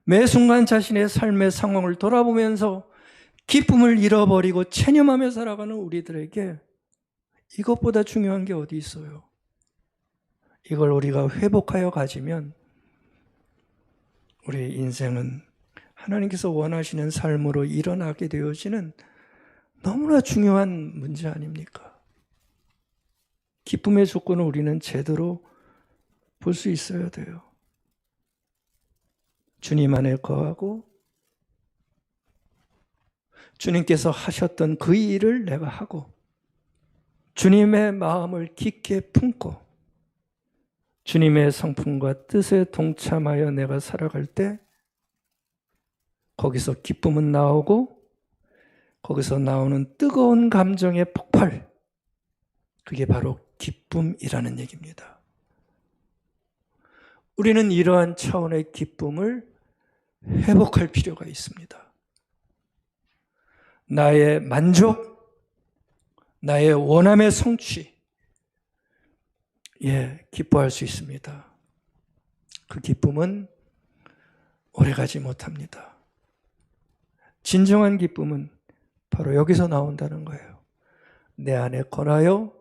매 순간 자신의 삶의 상황을 돌아보면서 기쁨을 잃어버리고 체념하며 살아가는 우리들에게 이것보다 중요한 게 어디 있어요? 이걸 우리가 회복하여 가지면 우리 인생은 하나님께서 원하시는 삶으로 일어나게 되어지는 너무나 중요한 문제 아닙니까? 기쁨의 조건을 우리는 제대로 볼 수 있어야 돼요. 주님 안에 거하고 주님께서 하셨던 그 일을 내가 하고 주님의 마음을 깊게 품고 주님의 성품과 뜻에 동참하여 내가 살아갈 때 거기서 기쁨은 나오고 거기서 나오는 뜨거운 감정의 폭발, 그게 바로 기쁨이라는 얘기입니다. 우리는 이러한 차원의 기쁨을 회복할 필요가 있습니다. 나의 만족, 나의 원함의 성취, 기뻐할 수 있습니다. 그 기쁨은 오래가지 못합니다. 진정한 기쁨은 바로 여기서 나온다는 거예요. 내 안에 거하여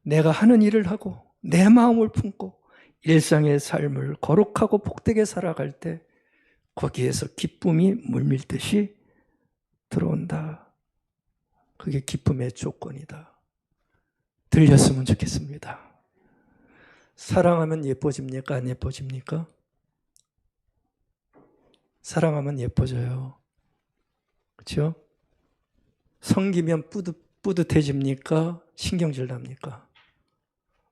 내가 하는 일을 하고 내 마음을 품고 일상의 삶을 거룩하고 복되게 살아갈 때 거기에서 기쁨이 물밀듯이 들어온다. 그게 기쁨의 조건이다. 들렸으면 좋겠습니다. 사랑하면 예뻐집니까? 안 예뻐집니까? 사랑하면 예뻐져요. 그렇죠? 섬기면 뿌듯해집니까? 신경질 납니까?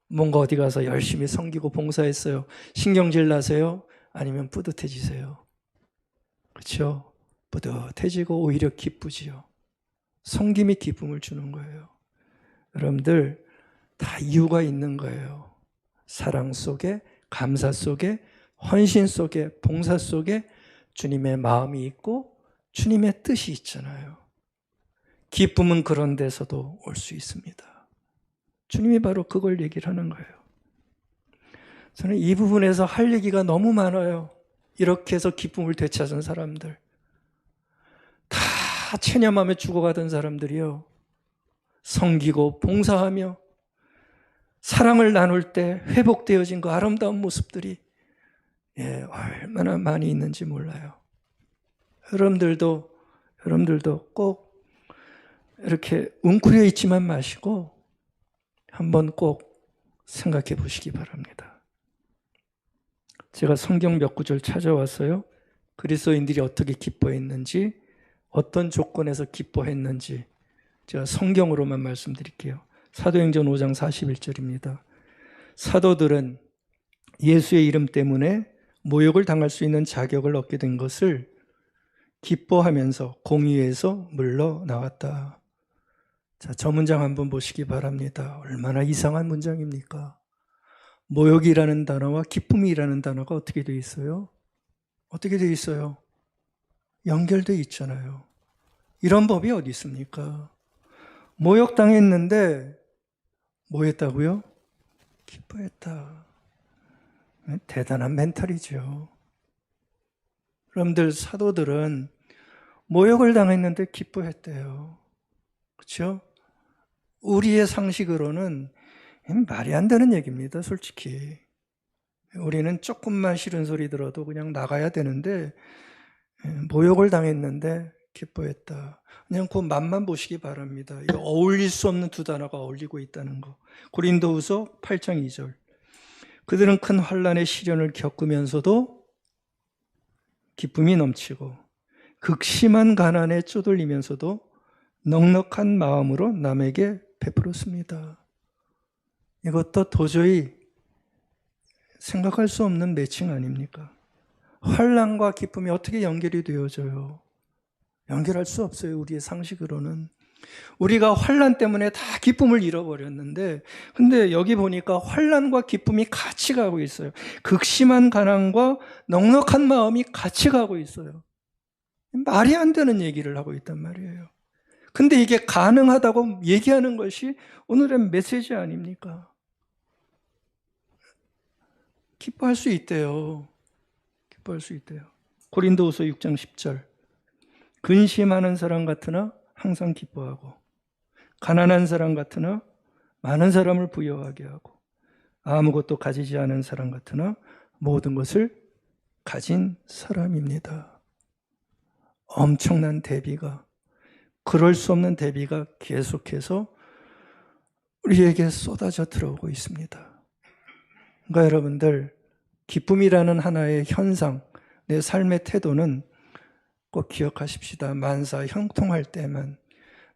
뭔가 어디 가서 열심히 섬기고 봉사했어요. 신경질 나세요? 아니면 뿌듯해지세요? 그렇죠? 뿌듯해지고 오히려 기쁘지요. 섬김이 기쁨을 주는 거예요. 여러분들 다 이유가 있는 거예요. 사랑 속에, 감사 속에, 헌신 속에, 봉사 속에 주님의 마음이 있고 주님의 뜻이 있잖아요. 기쁨은 그런 데서도 올 수 있습니다. 주님이 바로 그걸 얘기를 하는 거예요. 저는 이 부분에서 할 얘기가 너무 많아요. 이렇게 해서 기쁨을 되찾은 사람들, 다 체념하며 죽어가던 사람들이요, 섬기고 봉사하며 사랑을 나눌 때 회복되어진 그 아름다운 모습들이 얼마나 많이 있는지 몰라요. 여러분들도 꼭 이렇게 웅크려 있지만 마시고 한번 꼭 생각해 보시기 바랍니다. 제가 성경 몇 구절 찾아왔어요. 그리스도인들이 어떻게 기뻐했는지, 어떤 조건에서 기뻐했는지 제가 성경으로만 말씀드릴게요. 사도행전 5장 41절입니다. 사도들은 예수의 이름 때문에 모욕을 당할 수 있는 자격을 얻게 된 것을 기뻐하면서 공의에서 물러나왔다. 자, 저 문장 한번 보시기 바랍니다. 얼마나 이상한 문장입니까? 모욕이라는 단어와 기쁨이라는 단어가 어떻게 되어 있어요? 어떻게 되어 있어요? 연결되어 있잖아요. 이런 법이 어디 있습니까? 모욕당했는데 뭐 했다고요? 기뻐했다. 대단한 멘탈이죠. 여러분들, 사도들은 모욕을 당했는데 기뻐했대요. 그렇죠? 우리의 상식으로는 말이 안 되는 얘기입니다, 솔직히. 우리는 조금만 싫은 소리 들어도 그냥 나가야 되는데 모욕을 당했는데 기뻐했다. 그냥 그 맛만 보시기 바랍니다. 이 어울릴 수 없는 두 단어가 어울리고 있다는 거. 고린도후서 8장 2절. 그들은 큰 환난의 시련을 겪으면서도 기쁨이 넘치고 극심한 가난에 쪼들리면서도 넉넉한 마음으로 남에게 베풀었습니다. 이것도 도저히 생각할 수 없는 매칭 아닙니까? 환난과 기쁨이 어떻게 연결이 되어져요? 연결할 수 없어요. 우리의 상식으로는. 우리가 환난 때문에 다 기쁨을 잃어버렸는데, 근데 여기 보니까 환난과 기쁨이 같이 가고 있어요. 극심한 가난과 넉넉한 마음이 같이 가고 있어요. 말이 안 되는 얘기를 하고 있단 말이에요. 근데 이게 가능하다고 얘기하는 것이 오늘의 메시지 아닙니까? 기뻐할 수 있대요. 기뻐할 수 있대요. 고린도후서 6장 10절. 근심하는 사람 같으나 항상 기뻐하고, 가난한 사람 같으나 많은 사람을 부유하게 하고, 아무것도 가지지 않은 사람 같으나 모든 것을 가진 사람입니다. 엄청난 대비가, 그럴 수 없는 대비가 계속해서 우리에게 쏟아져 들어오고 있습니다. 그러니까 여러분들, 기쁨이라는 하나의 현상, 내 삶의 태도는 꼭 기억하십시다. 만사 형통할 때만,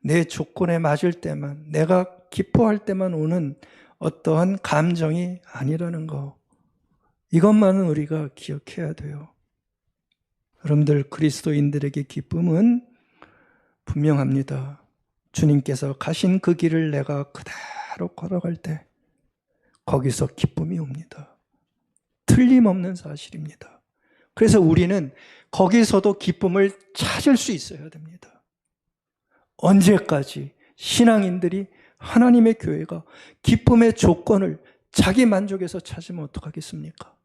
내 조건에 맞을 때만, 내가 기뻐할 때만 오는 어떠한 감정이 아니라는 거, 이것만은 우리가 기억해야 돼요. 여러분들, 그리스도인들에게 기쁨은 분명합니다. 주님께서 가신 그 길을 내가 그대로 걸어갈 때 거기서 기쁨이 옵니다. 틀림없는 사실입니다. 그래서 우리는 거기서도 기쁨을 찾을 수 있어야 됩니다. 언제까지 신앙인들이, 하나님의 교회가 기쁨의 조건을 자기 만족에서 찾으면 어떡하겠습니까?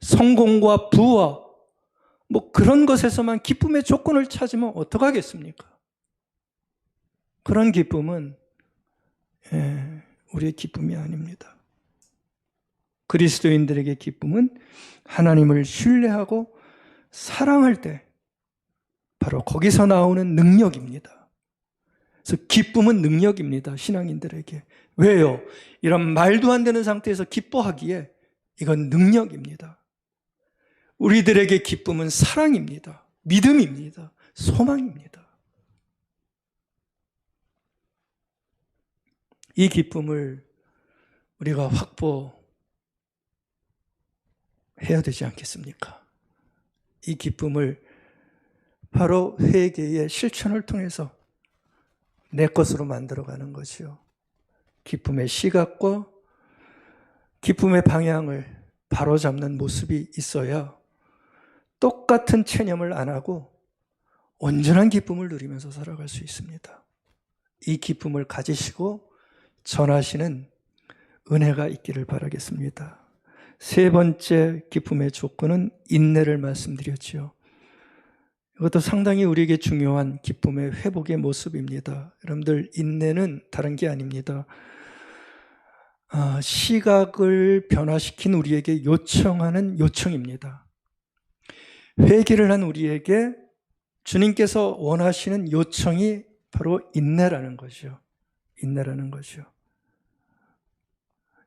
성공과 부와 그런 것에서만 기쁨의 조건을 찾으면 어떡하겠습니까? 그런 기쁨은 우리의 기쁨이 아닙니다. 그리스도인들에게 기쁨은 하나님을 신뢰하고 사랑할 때 바로 거기서 나오는 능력입니다. 그래서 기쁨은 능력입니다. 신앙인들에게. 왜요? 이런 말도 안 되는 상태에서 기뻐하기에 이건 능력입니다. 우리들에게 기쁨은 사랑입니다. 믿음입니다. 소망입니다. 이 기쁨을 우리가 확보해야 되지 않겠습니까? 이 기쁨을 바로 회개의 실천을 통해서 내 것으로 만들어가는 것이요. 기쁨의 시각과 기쁨의 방향을 바로잡는 모습이 있어야 똑같은 체념을 안 하고 온전한 기쁨을 누리면서 살아갈 수 있습니다. 이 기쁨을 가지시고 전하시는 은혜가 있기를 바라겠습니다. 세 번째 기쁨의 조건은 인내를 말씀드렸지요. 이것도 상당히 우리에게 중요한 기쁨의 회복의 모습입니다. 여러분들, 인내는 다른 게 아닙니다. 시각을 변화시킨 우리에게 요청하는 요청입니다. 회개를 한 우리에게 주님께서 원하시는 요청이 바로 인내라는 것이요. 인내라는 것이요.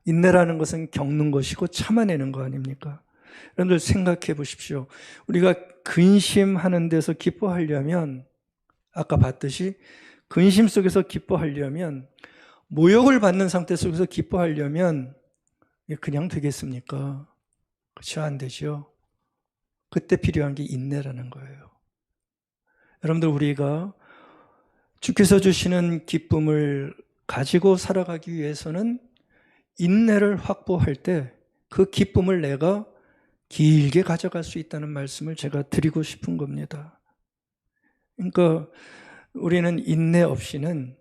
인내라는 것은 겪는 것이고 참아내는 거 아닙니까? 여러분들 생각해 보십시오. 우리가 근심하는 데서 기뻐하려면, 아까 봤듯이 근심 속에서 기뻐하려면, 모욕을 받는 상태 속에서 기뻐하려면 그냥 되겠습니까? 그렇죠? 안 되죠. 그때 필요한 게 인내라는 거예요. 여러분들, 우리가 주께서 주시는 기쁨을 가지고 살아가기 위해서는 인내를 확보할 때 그 기쁨을 내가 길게 가져갈 수 있다는 말씀을 제가 드리고 싶은 겁니다. 그러니까 우리는 인내 없이는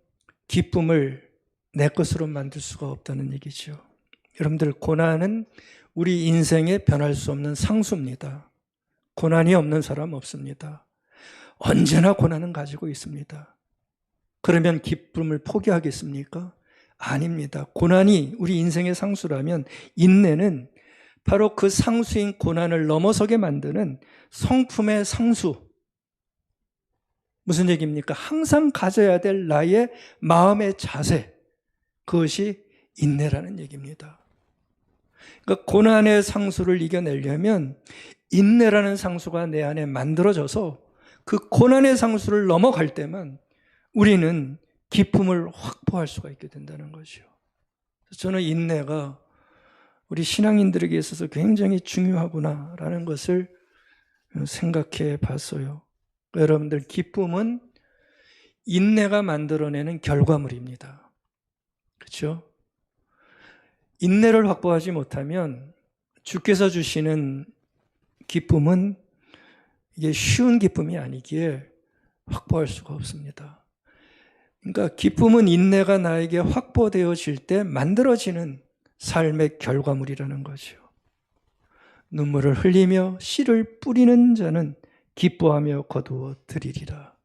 기쁨을 내 것으로 만들 수가 없다는 얘기죠. 여러분들, 고난은 우리 인생에 변할 수 없는 상수입니다. 고난이 없는 사람 없습니다. 언제나 고난은 가지고 있습니다. 그러면 기쁨을 포기하겠습니까? 아닙니다. 고난이 우리 인생의 상수라면 인내는 바로 그 상수인 고난을 넘어서게 만드는 성품의 상수. 무슨 얘기입니까? 항상 가져야 될 나의 마음의 자세. 그것이 인내라는 얘기입니다. 그러니까 고난의 상수를 이겨내려면 인내라는 상수가 내 안에 만들어져서 그 고난의 상수를 넘어갈 때만 우리는 기쁨을 확보할 수가 있게 된다는 것이요. 저는 인내가 우리 신앙인들에게 있어서 굉장히 중요하구나라는 것을 생각해 봤어요. 여러분들, 기쁨은 인내가 만들어내는 결과물입니다. 그렇죠? 인내를 확보하지 못하면 주께서 주시는 기쁨은 이게 쉬운 기쁨이 아니기에 확보할 수가 없습니다. 그러니까 기쁨은 인내가 나에게 확보되어질 때 만들어지는 삶의 결과물이라는 거죠. 눈물을 흘리며 씨를 뿌리는 자는 기뻐하며 거두어 들이리라.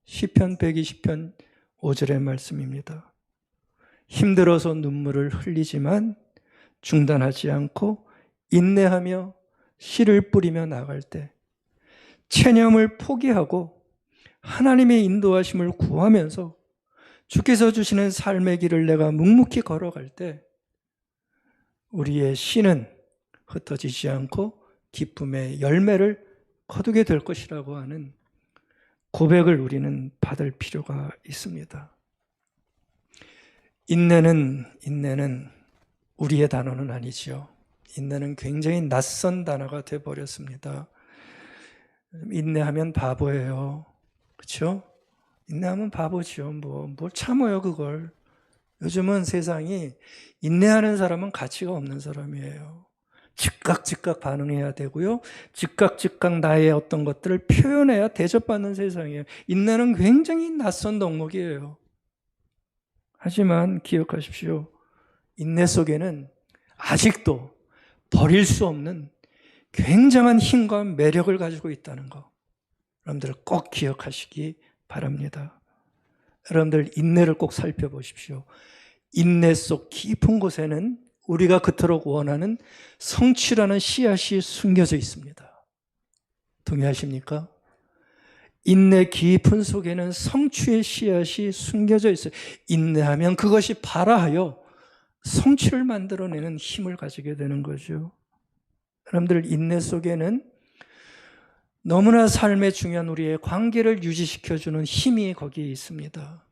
시편 120편 5절의 말씀입니다. 힘들어서 눈물을 흘리지만 중단하지 않고 인내하며 씨를 뿌리며 나갈 때 체념을 포기하고 하나님의 인도하심을 구하면서 주께서 주시는 삶의 길을 내가 묵묵히 걸어갈 때 우리의 씨는 흩어지지 않고 기쁨의 열매를 거두게 될 것이라고 하는 고백을 우리는 받을 필요가 있습니다. 인내는 우리의 단어는 아니지요. 인내는 굉장히 낯선 단어가 되어버렸습니다. 인내하면 바보예요. 그렇죠? 인내하면 바보죠. 뭘 참아요 그걸. 요즘은 세상이 인내하는 사람은 가치가 없는 사람이에요. 즉각 반응해야 되고요. 즉각 나의 어떤 것들을 표현해야 대접받는 세상이에요. 인내는 굉장히 낯선 덕목이에요. 하지만 기억하십시오. 인내 속에는 아직도 버릴 수 없는 굉장한 힘과 매력을 가지고 있다는 거. 여러분들 꼭 기억하시기 바랍니다. 여러분들 인내를 꼭 살펴보십시오. 인내 속 깊은 곳에는 우리가 그토록 원하는 성취라는 씨앗이 숨겨져 있습니다. 동의하십니까? 인내 깊은 속에는 성취의 씨앗이 숨겨져 있어요. 인내하면 그것이 발화하여 성취를 만들어내는 힘을 가지게 되는 거죠. 여러분들 인내 속에는 너무나 삶에 중요한 우리의 관계를 유지시켜주는 힘이 거기에 있습니다.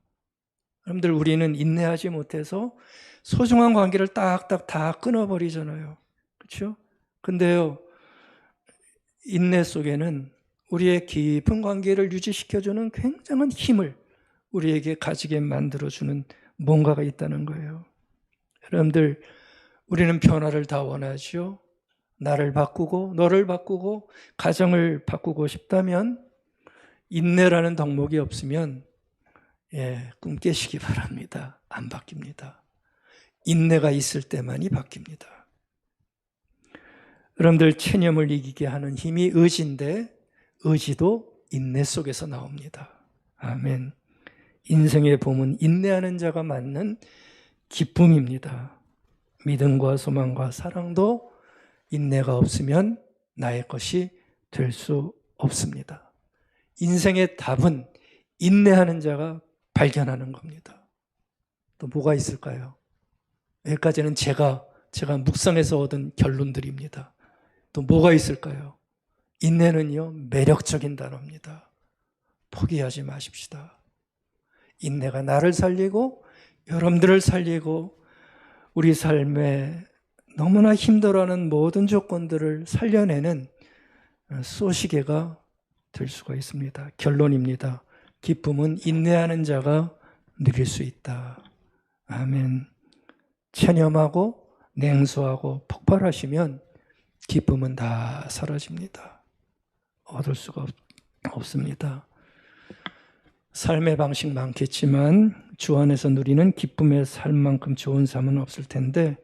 여러분들 우리는 인내하지 못해서 소중한 관계를 딱딱 다 끊어버리잖아요. 그렇죠? 근데요, 인내 속에는 우리의 깊은 관계를 유지시켜주는 굉장한 힘을 우리에게 가지게 만들어주는 뭔가가 있다는 거예요. 여러분들 우리는 변화를 다 원하죠. 나를 바꾸고 너를 바꾸고 가정을 바꾸고 싶다면 인내라는 덕목이 없으면 꿈 깨시기 바랍니다. 안 바뀝니다. 인내가 있을 때만이 바뀝니다. 여러분들 체념을 이기게 하는 힘이 의지인데 의지도 인내 속에서 나옵니다. 아멘. 인생의 봄은 인내하는 자가 맞는 기쁨입니다. 믿음과 소망과 사랑도 인내가 없으면 나의 것이 될 수 없습니다. 인생의 답은 인내하는 자가 발견하는 겁니다. 또 뭐가 있을까요? 여기까지는 제가 묵상해서 얻은 결론들입니다. 또 뭐가 있을까요? 인내는요, 매력적인 단어입니다. 포기하지 마십시다. 인내가 나를 살리고 여러분들을 살리고 우리 삶에 너무나 힘들어하는 모든 조건들을 살려내는 소시계가 될 수가 있습니다. 결론입니다. 기쁨은 인내하는 자가 누릴 수 있다. 아멘. 체념하고 냉소하고 폭발하시면 기쁨은 다 사라집니다. 얻을 수가 없습니다. 삶의 방식 많겠지만 주 안에서 누리는 기쁨의 삶만큼 좋은 삶은 없을 텐데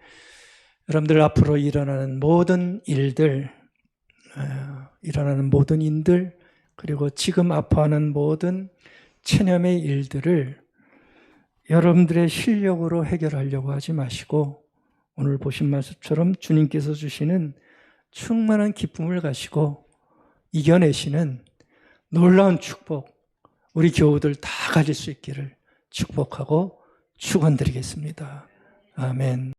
여러분들 앞으로 일어나는 모든 일들 그리고 지금 아파하는 모든 체념의 일들을 여러분들의 실력으로 해결하려고 하지 마시고 오늘 보신 말씀처럼 주님께서 주시는 충만한 기쁨을 가지고 이겨내시는 놀라운 축복 우리 교우들 다 가질 수 있기를 축복하고 축원드리겠습니다. 아멘.